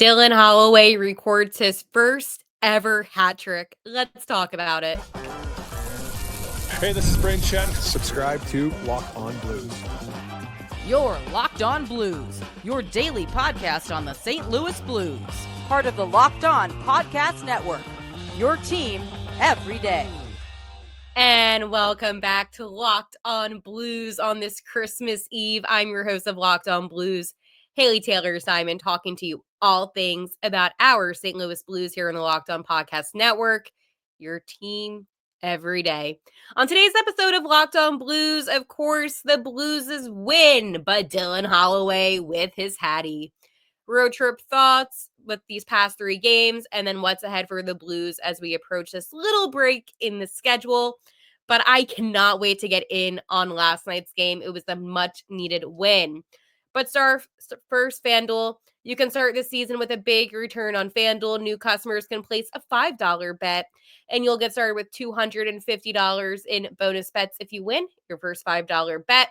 Dylan Holloway records his first ever hat trick. Let's talk about it. Hey, this is Brain Chen. Subscribe to Locked On Blues. You're Locked On Blues, your daily podcast on the St. Louis Blues. Part of the Locked On Podcast Network, your team every day. And welcome back to Locked On Blues on this Christmas Eve. I'm your host of Locked On Blues, Haley Taylor Simon, talking to you all things about our St. Louis Blues here on the Locked On Podcast Network, your team every day. On today's episode of Locked On Blues, of course, the Blues' win, but Dylan Holloway with his hattie. Road trip thoughts with these past three games, and then what's ahead for the Blues as we approach this little break in the schedule. But I cannot wait to get in on last night's game. It was a much-needed win. But first, FanDuel. You can start the season with a big return on FanDuel. New customers can place a $5 bet, and you'll get started with $250 in bonus bets if you win your first $5 bet.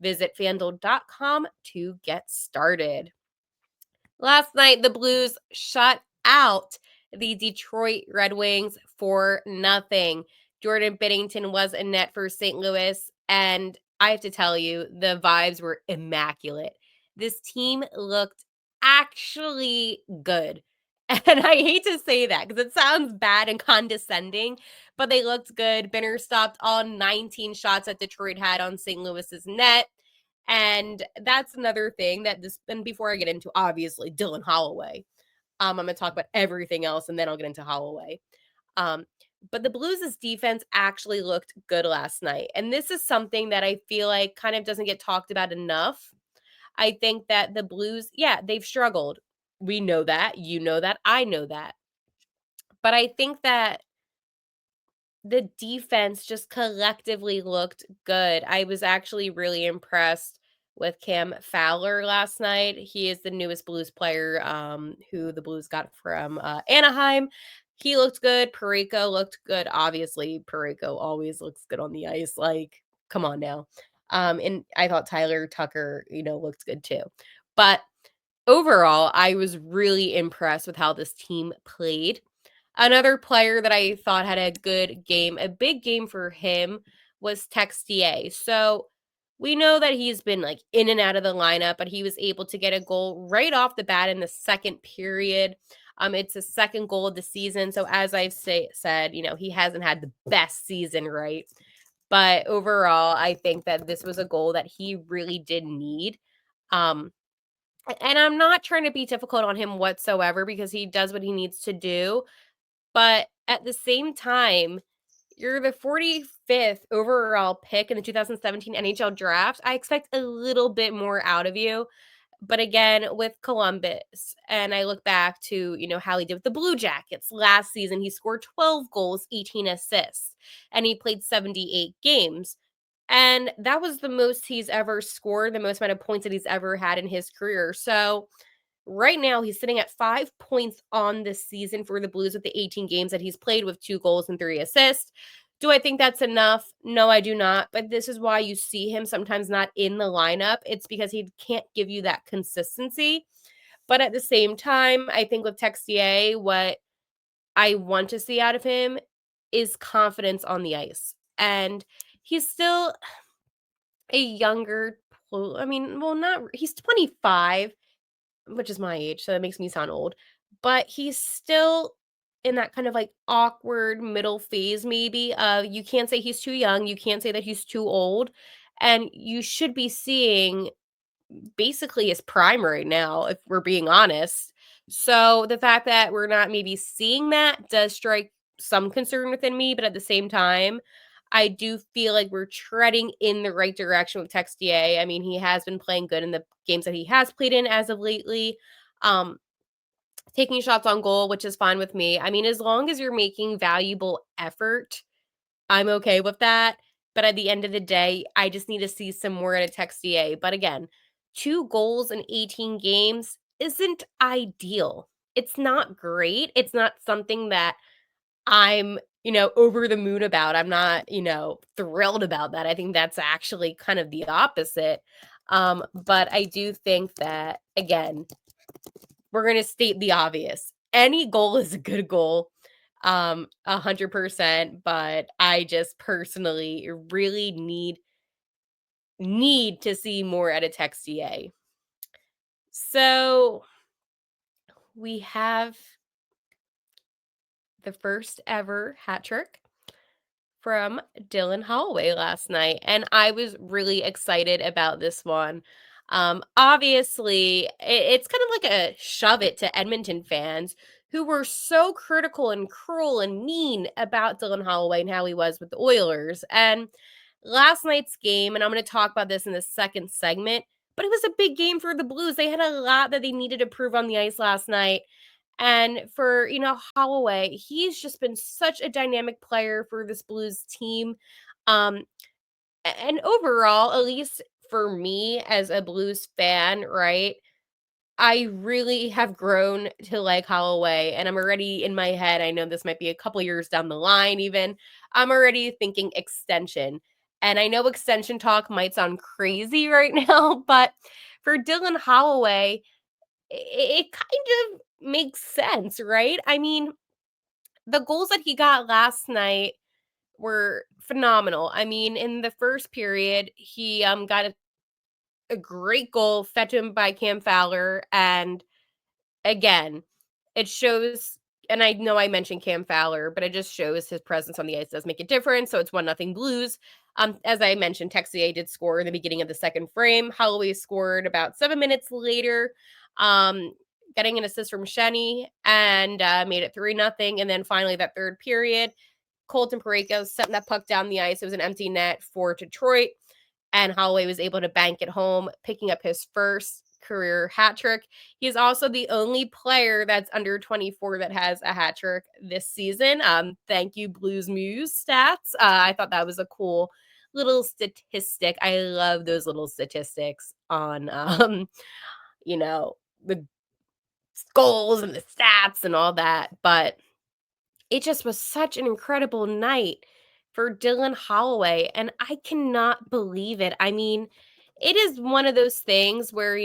Visit FanDuel.com to get started. Last night, the Blues shut out the Detroit Red Wings for nothing. Jordan Binnington was in net for St. Louis, and I have to tell you, the vibes were immaculate. This team looked actually good. And I hate to say that because it sounds bad and condescending, but they looked good. Binner stopped all 19 shots that Detroit had on St. Louis's net. And that's another thing that and before I get into, obviously, Dylan Holloway, I'm going to talk about everything else and then I'll get into Holloway. But the Blues' defense actually looked good last night. And this is something that I feel like kind of doesn't get talked about enough. I think that the Blues, they've struggled. We know that. You know that. I know that. But I think that the defense just collectively looked good. I was actually really impressed with Cam Fowler last night. He is the newest Blues player who the Blues got from Anaheim. He looked good. Parayko looked good. Obviously, Parayko always looks good on the ice. Like, come on now. And I thought Tyler Tucker, looked good too. But overall, I was really impressed with how this team played. Another player that I thought had a good game, a big game for him, was Texier. So we know that he's been like in and out of the lineup, but he was able to get a goal right off the bat in the second period. It's his second goal of the season. So as I've said, he hasn't had the best season, right? But overall, I think that this was a goal that he really did need. And I'm not trying to be difficult on him whatsoever because he does what he needs to do. But at the same time, you're the 45th overall pick in the 2017 NHL draft. I expect a little bit more out of you. But again, with Columbus, and I look back to, how he did with the Blue Jackets last season, he scored 12 goals, 18 assists, and he played 78 games. And that was the most he's ever scored, the most amount of points that he's ever had in his career. So right now, he's sitting at 5 points on this season for the Blues with the 18 games that he's played with 2 goals and 3 assists. Do I think that's enough? No, I do not. But this is why you see him sometimes not in the lineup. It's because he can't give you that consistency. But at the same time, I think with Texier, what I want to see out of him is confidence on the ice. And he's still a younger, he's 25. Which is my age, so that makes me sound old. But he's still in that kind of like awkward middle phase, maybe. You can't say he's too young. You can't say that he's too old. And you should be seeing basically his prime right now, if we're being honest. So the fact that we're not maybe seeing that does strike some concern within me. But at the same time, I do feel like we're treading in the right direction with Texier. I mean, he has been playing good in the games that he has played in as of lately. Taking shots on goal, which is fine with me. I mean, as long as you're making valuable effort, I'm okay with that. But at the end of the day, I just need to see some more out of Texier. But again, 2 goals in 18 games isn't ideal. It's not great. It's not something that I'm over the moon about. I'm not, thrilled about that. I think that's actually kind of the opposite. But I do think that, again, we're going to state the obvious. Any goal is a good goal, 100%, but I just personally really need to see more out of Texier. So we have the first ever hat trick from Dylan Holloway last night, and I was really excited about this one. Obviously, it's kind of like a shove it to Edmonton fans who were so critical and cruel and mean about Dylan Holloway and how he was with the Oilers. And last night's game, and I'm going to talk about this in the second segment, but it was a big game for the Blues. They had a lot that they needed to prove on the ice last night. And for, Holloway, he's just been such a dynamic player for this Blues team. Um, and overall, at least for me as a Blues fan, right? I really have grown to like Holloway, and I'm already in my head. I know this might be a couple years down the line, even. I'm already thinking extension. And I know extension talk might sound crazy right now, but for Dylan Holloway, it kind of makes sense, right? I mean, the goals that he got last night were phenomenal. I mean, in the first period, he got a great goal fed to him by Cam Fowler, and again, it shows. And I know I mentioned Cam Fowler, but it just shows his presence on the ice does make a difference. So it's 1-0 Blues. As I mentioned, Texier did score in the beginning of the second frame. Holloway scored about 7 minutes later, um, getting an assist from Shenny, and made it 3-0. And then finally, that third period, Colton Parayko setting that puck down the ice. It was an empty net for Detroit, and Holloway was able to bank it home, picking up his first career hat trick. He is also the only player that's under 24 that has a hat trick this season. Thank you, Blues Muse stats. I thought that was a cool little statistic. I love those little statistics on, the goals and the stats and all that. But it just was such an incredible night for Dylan Holloway, and I cannot believe it. I mean, it is one of those things where,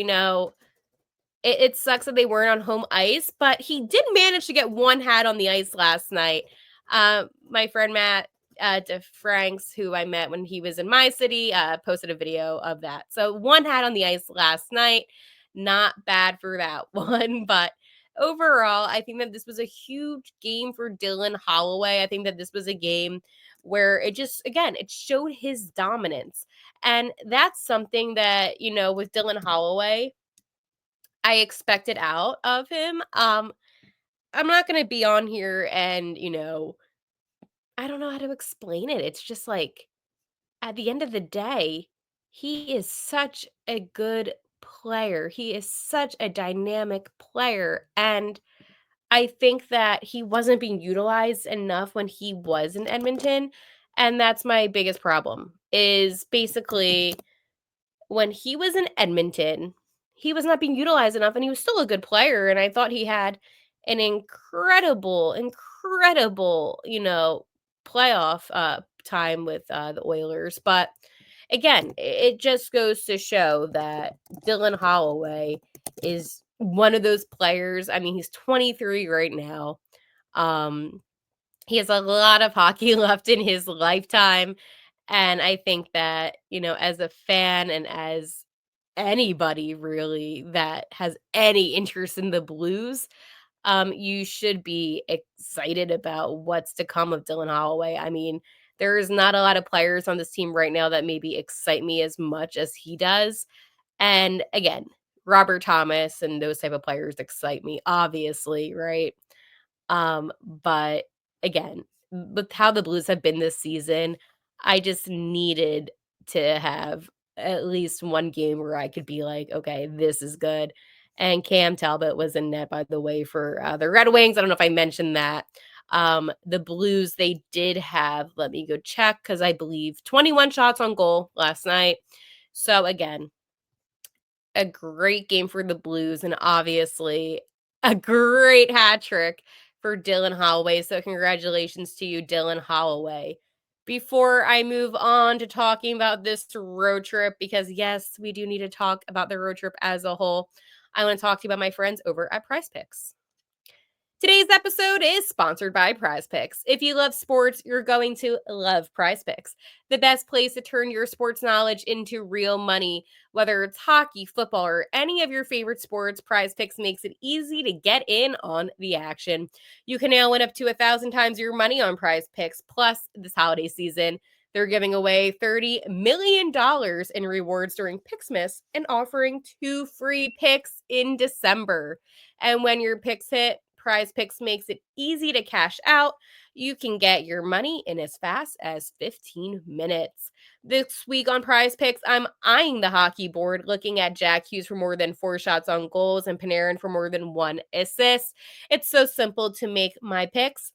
it sucks that they weren't on home ice, but he did manage to get one hat on the ice last night. My friend Matt DeFranks, who I met when he was in my city, posted a video of that. So one hat on the ice last night. Not bad for that one, but overall, I think that this was a huge game for Dylan Holloway. I think that this was a game where it just, again, it showed his dominance. And that's something that, with Dylan Holloway, I expected out of him. I'm not going to be on here and, I don't know how to explain it. It's just like at the end of the day, he is such a good player. He is such a dynamic player. And I think that he wasn't being utilized enough when he was in Edmonton. And that's my biggest problem is basically when he was in Edmonton, he was not being utilized enough and he was still a good player. And I thought he had an incredible, playoff time with the Oilers. But again, it just goes to show that Dylan Holloway is one of those players. I mean, he's 23 right now. He has a lot of hockey left in his lifetime. And I think that, as a fan and as anybody really that has any interest in the Blues, you should be excited about what's to come of Dylan Holloway. I mean, there's not a lot of players on this team right now that maybe excite me as much as he does. And again, Robert Thomas and those type of players excite me, obviously, right? But again, with how the Blues have been this season, I just needed to have at least one game where I could be like, okay, this is good. And Cam Talbot was in net, by the way, for the Red Wings. I don't know if I mentioned that. The Blues, they did have, let me go check, because I believe 21 shots on goal last night. So again, a great game for the Blues, and obviously a great hat trick for Dylan Holloway. So congratulations to you, Dylan Holloway. Before I move on to talking about this road trip, because yes, we do need to talk about the road trip as a whole, I want to talk to you about my friends over at Prize Picks. Today's episode is sponsored by Prize Picks. If you love sports, you're going to love Prize Picks, the best place to turn your sports knowledge into real money. Whether it's hockey, football, or any of your favorite sports, Prize Picks makes it easy to get in on the action. You can now win up to 1,000 times your money on Prize Picks. Plus, this holiday season, they're giving away $30 million in rewards during Picksmas and offering 2 free picks in December. And when your picks hit, Prize Picks makes it easy to cash out. You can get your money in as fast as 15 minutes. This week on Prize Picks, I'm eyeing the hockey board, looking at Jack Hughes for more than 4 shots on goals and Panarin for more than 1 assist. It's so simple to make my picks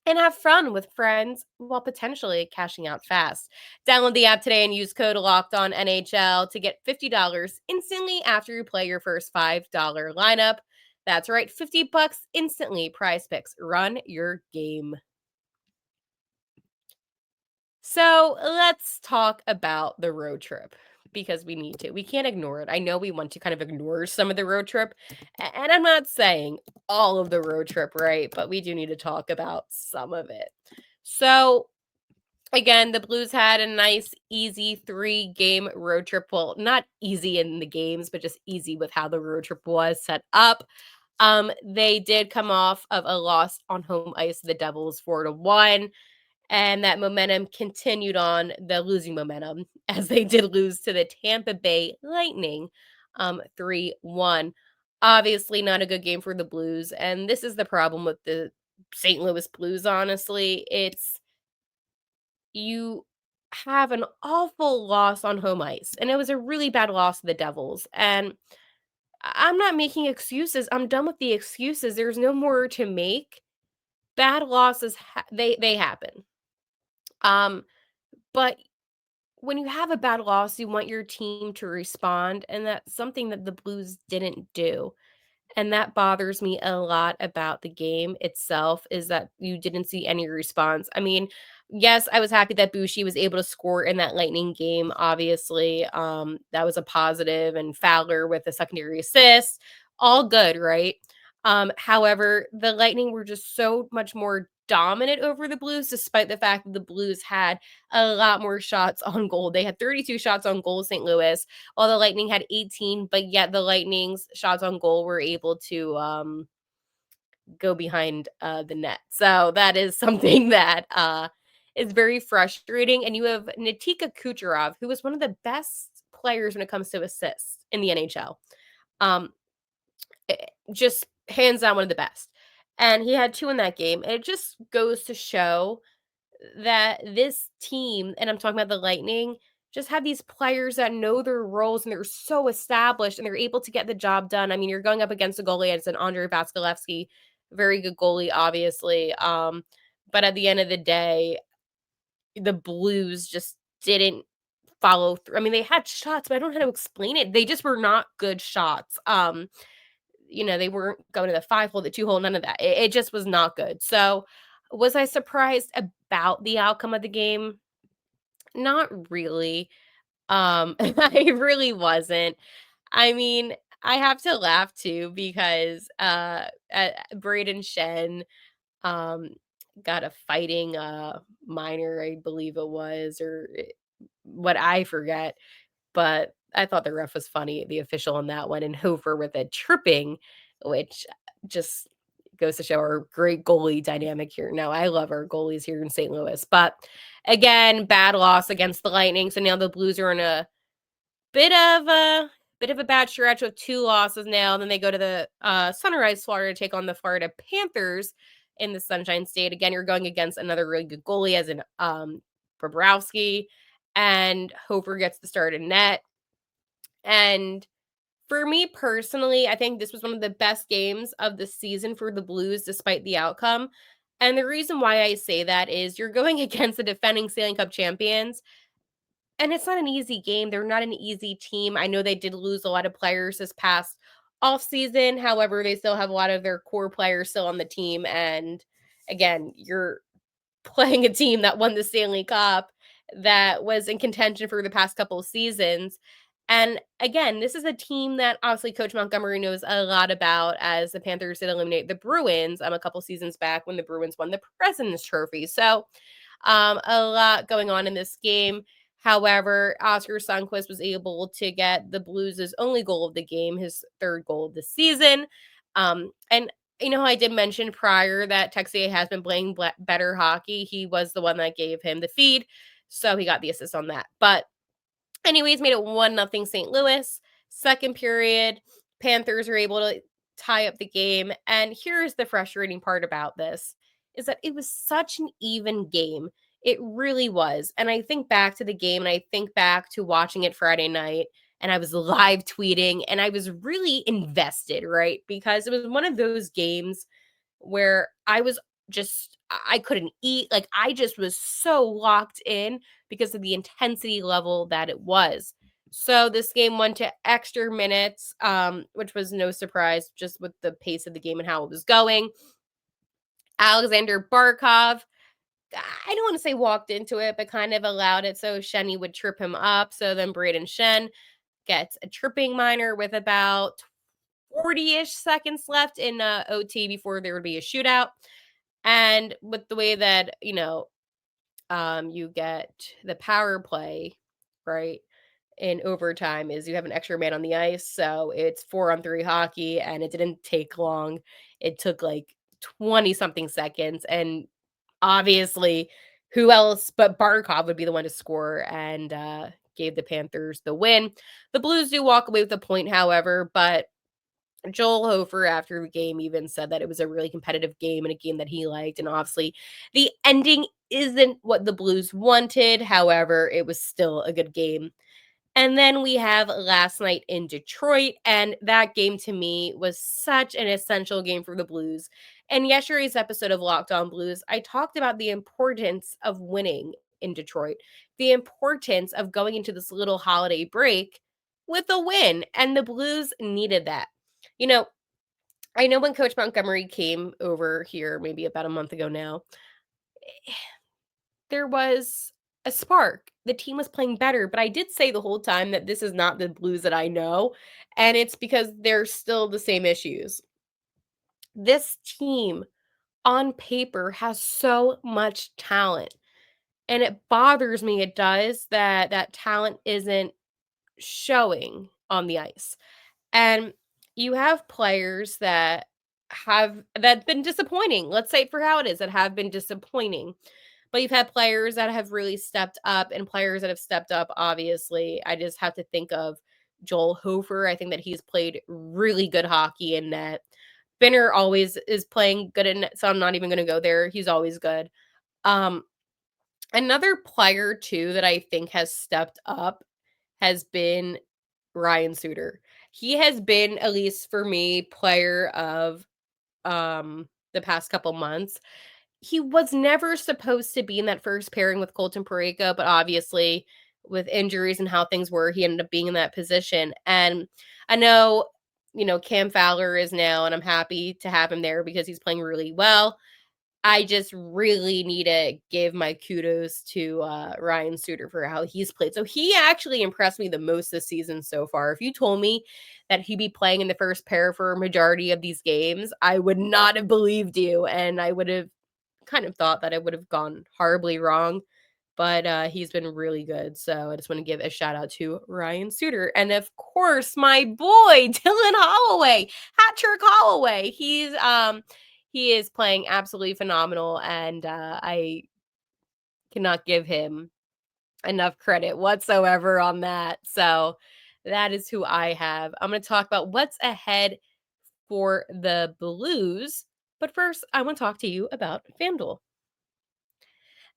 and have fun with friends while potentially cashing out fast. Download the app today and use code LOCKEDONNHL to get $50 instantly after you play your first $5 lineup. That's right, $50 instantly. Prize Picks. Run your game. So let's talk about the road trip because we need to. We can't ignore it. I know we want to kind of ignore some of the road trip, and I'm not saying all of the road trip, right? But we do need to talk about some of it. So again, the Blues had a nice, easy 3-game road trip. Well, not easy in the games, but just easy with how the road trip was set up. They did come off of a loss on home ice to the Devils 4-1, and that momentum continued on the losing momentum as they did lose to the Tampa Bay Lightning 3-1. Obviously, not a good game for the Blues, and this is the problem with the St. Louis Blues, honestly. It's you have an awful loss on home ice, and it was a really bad loss to the Devils, and I'm not making excuses. I'm done with the excuses. There's no more to make. Bad losses they happen. But when you have a bad loss, you want your team to respond, and that's something that the Blues didn't do. And that bothers me a lot about the game itself is that you didn't see any response. I mean, yes, I was happy that Bushi was able to score in that Lightning game, obviously. That was a positive, and Fowler with a secondary assist. All good, right? However, the Lightning were just so much more dominant over the Blues, despite the fact that the Blues had a lot more shots on goal. They had 32 shots on goal, St. Louis, while the Lightning had 18, but yet the Lightning's shots on goal were able to go behind the net. So that is something that is very frustrating. And you have Nikita Kucherov, who was one of the best players when it comes to assists in the NHL. Just hands down one of the best. And he had 2 in that game. And it just goes to show that this team, and I'm talking about the Lightning, just have these players that know their roles and they're so established and they're able to get the job done. I mean, you're going up against a goalie, it's an Andrei Vasilevskiy, very good goalie, obviously. But at the end of the day, the Blues just didn't follow through. I mean, they had shots, but I don't know how to explain it. They just were not good shots. They weren't going to the 5-hole, the 2-hole, none of that. It just was not good. So, was I surprised about the outcome of the game? Not really. I really wasn't. I mean, I have to laugh too because Braden Shen um got a fighting minor, I believe it was, or what I forget. But I thought the ref was funny, the official on that one, and Hofer with a tripping, which just goes to show our great goalie dynamic here. Now, I love our goalies here in St. Louis, but again, bad loss against the Lightning. So now the Blues are in a bit of a bad stretch with 2 losses now. Then they go to the Sunrise, Florida to take on the Florida Panthers in the Sunshine State. Again, you're going against another really good goalie as in Bobrovsky, and Hofer gets the start in net. And for me personally, I think this was one of the best games of the season for the Blues, despite the outcome. And the reason why I say that is you're going against the defending Stanley Cup champions, and it's not an easy game. They're not an easy team. I know they did lose a lot of players this past offseason. However, they still have a lot of their core players still on the team. And again, you're playing a team that won the Stanley Cup that was in contention for the past couple of seasons. And again, this is a team that obviously Coach Montgomery knows a lot about, as the Panthers did eliminate the Bruins a couple seasons back when the Bruins won the President's Trophy. So a lot going on in this game. However, Oscar Sundqvist was able to get the Blues' only goal of the game, his third goal of the season. And I did mention prior that Texier has been playing better hockey. He was the one that gave him the feed, so he got the assist on that. But anyways, made it 1-0 St. Louis. Second period, Panthers are able to tie up the game. And here's the frustrating part about this, is that it was such an even game. It really was. And I think back to the game, and I think back to watching it Friday night, and I was live tweeting, and I was really invested, right? Because it was one of those games where I couldn't eat. Like, I just was so locked in because of the intensity level that it was. So this game went to extra minutes, which was no surprise just with the pace of the game and how it was going. Alexander Barkov, I don't want to say walked into it, but kind of allowed it so Shenny would trip him up. So then Braden Shen gets a tripping minor with about 40-ish seconds left in OT before there would be a shootout. And with the way that, you get the power play, right, in overtime, is you have an extra man on the ice. So it's 4-on-3 hockey, and it didn't take long. It took like 20 something seconds. And obviously, who else but Barkov would be the one to score and gave the Panthers the win. The Blues do walk away with a point, however, but Joel Hofer after the game even said that it was a really competitive game and a game that he liked. And obviously, the ending isn't what the Blues wanted. However, it was still a good game. And then we have last night in Detroit, and that game to me was such an essential game for the Blues. In yesterday's episode of Locked On Blues, I talked about the importance of winning in Detroit, the importance of going into this little holiday break with a win, and the Blues needed that. You know, I know when Coach Montgomery came over here maybe about a month ago now, there was a spark. The team was playing better, but I did say the whole time that this is not the Blues that I know, and it's because they're still the same issues. This team on paper has so much talent, and it bothers me, it does, that that talent isn't showing on the ice. And you have players that been disappointing. Let's say it for how it is, that have been disappointing. But you've had players that have really stepped up, and players that have stepped up, obviously. I just have to think of Joel Hofer. I think that he's played really good hockey in net. Binner always is playing good in net, so I'm not even going to go there. He's always good. Um, Another player, too, that I think has stepped up has been Ryan Suter. He has been, at least for me, player of the past couple months. He was never supposed to be in that first pairing with Colton Parayko, but obviously with injuries and how things were, he ended up being in that position. And I know, Cam Fowler is now, and I'm happy to have him there because he's playing really well. I just really need to give my kudos to Ryan Suter for how he's played. So he actually impressed me the most this season so far. If you told me that he'd be playing in the first pair for a majority of these games, I would not have believed you. And I would have kind of thought that I would have gone horribly wrong. But he's been really good. So I just want to give a shout out to Ryan Suter. And of course, my boy, Dylan Holloway, Hat Trick Holloway. He is playing absolutely phenomenal, and I cannot give him enough credit whatsoever on that. So that is who I have. I'm going to talk about what's ahead for the Blues. But first, I want to talk to you about FanDuel.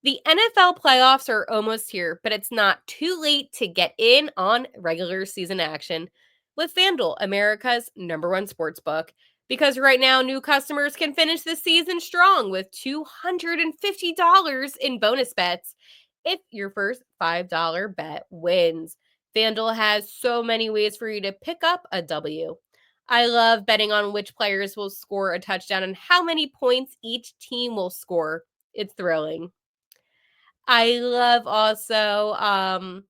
The NFL playoffs are almost here, but it's not too late to get in on regular season action with FanDuel, America's #1 sportsbook. Because right now, new customers can finish the season strong with $250 in bonus bets if your first $5 bet wins. FanDuel has so many ways for you to pick up a W. I love betting on which players will score a touchdown and how many points each team will score. It's thrilling. I love also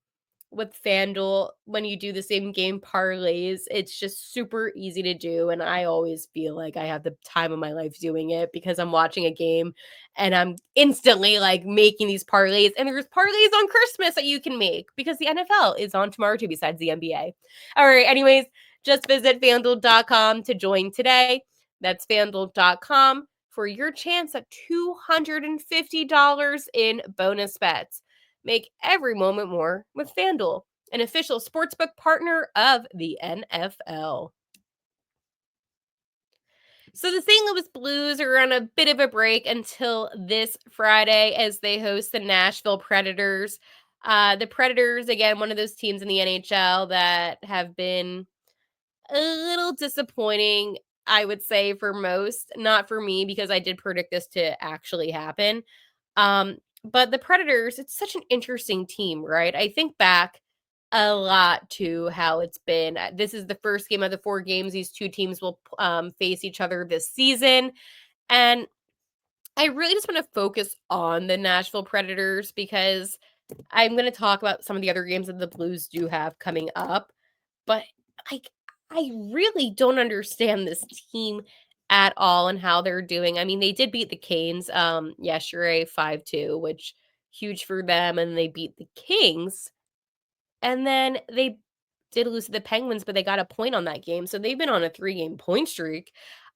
with FanDuel, when you do the same game parlays, it's just super easy to do. And I always feel like I have the time of my life doing it because I'm watching a game and I'm instantly like making these parlays. And there's parlays on Christmas that you can make because the NFL is on tomorrow too, besides the NBA. All right. Anyways, just visit fanduel.com to join today. That's fanduel.com for your chance at $250 in bonus bets. Make every moment more with FanDuel, an official sportsbook partner of the NFL. So the St. Louis Blues are on a bit of a break until this Friday as they host the Nashville Predators. The Predators, again, one of those teams in the NHL that have been a little disappointing, I would say, for most. Not for me, because I did predict this to actually happen. But the Predators, it's such an interesting team, right? I think back a lot to how it's been. This is the first game of the 4 games these two teams will face each other this season. And I really just want to focus on the Nashville Predators because I'm going to talk about some of the other games that the Blues do have coming up. But like, I really don't understand this team at all and how they're doing. I mean, they did beat the Canes yesterday 5-2, which huge for them, and they beat the Kings. And then they did lose to the Penguins, but they got a point on that game. So they've been on a 3-game point streak.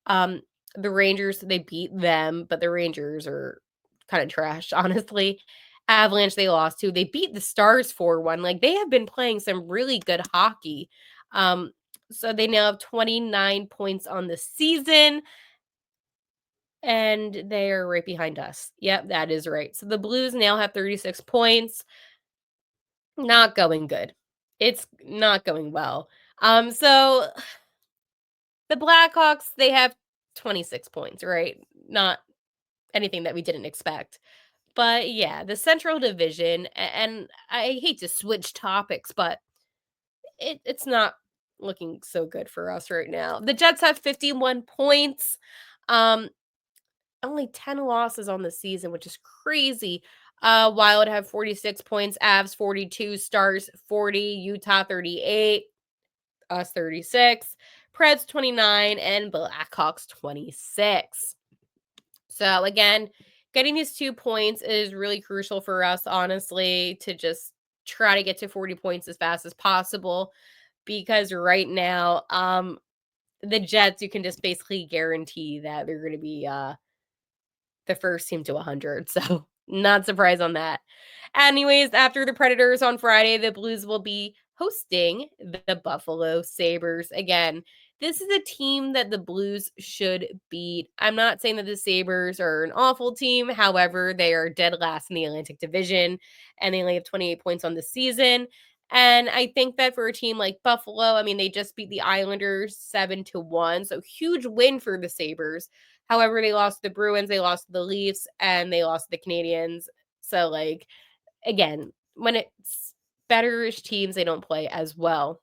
Um the Rangers, they beat them, but the Rangers are kind of trash, honestly. Avalanche, they lost to. They beat the Stars 4-1. Like, they have been playing some really good hockey. Um, so they now have 29 points on the season, and they are right behind us. Yep, that is right. So the Blues now have 36 points. Not going good. It's not going well. So the Blackhawks, they have 26 points, right? Not anything that we didn't expect. But yeah, the Central Division, and I hate to switch topics, but it's not looking so good for us right now. The Jets have 51 points, um, only 10 losses on the season, which is crazy. Wild have 46 points, Avs 42, Stars 40, Utah 38, us 36, Preds 29, and Blackhawks 26. So again, getting these 2 points is really crucial for us, honestly, to just try to get to 40 points as fast as possible. Because right now, the Jets, you can just basically guarantee that they're going to be the first team to 100. So not surprised on that. Anyways, after the Predators on Friday, the Blues will be hosting the Buffalo Sabres. Again, this is a team that the Blues should beat. I'm not saying that the Sabres are an awful team. However, they are dead last in the Atlantic Division, and they only have 28 points on the season. And I think that for a team like Buffalo, I mean, they just beat the Islanders 7-1. So huge win for the Sabres. However, they lost to the Bruins, they lost to the Leafs, and they lost to the Canadiens. So, like, again, when it's better-ish teams, they don't play as well.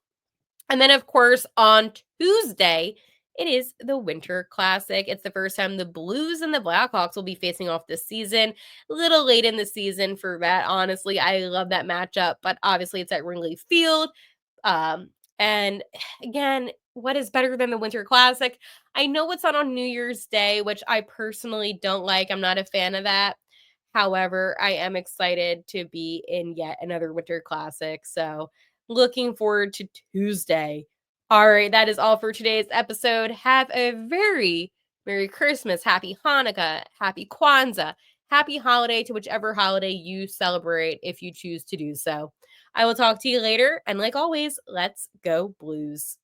And then, of course, on Tuesday, it is the Winter Classic. It's the first time the Blues and the Blackhawks will be facing off this season. A little late in the season for that, honestly. I love that matchup, but obviously it's at Wrigley Field. And again, what is better than the Winter Classic? I know it's on New Year's Day, which I personally don't like. I'm not a fan of that. However, I am excited to be in yet another Winter Classic. So, looking forward to Tuesday. All right, that is all for today's episode. Have a very Merry Christmas, Happy Hanukkah, Happy Kwanzaa, Happy Holiday to whichever holiday you celebrate if you choose to do so. I will talk to you later, and like always, let's go Blues.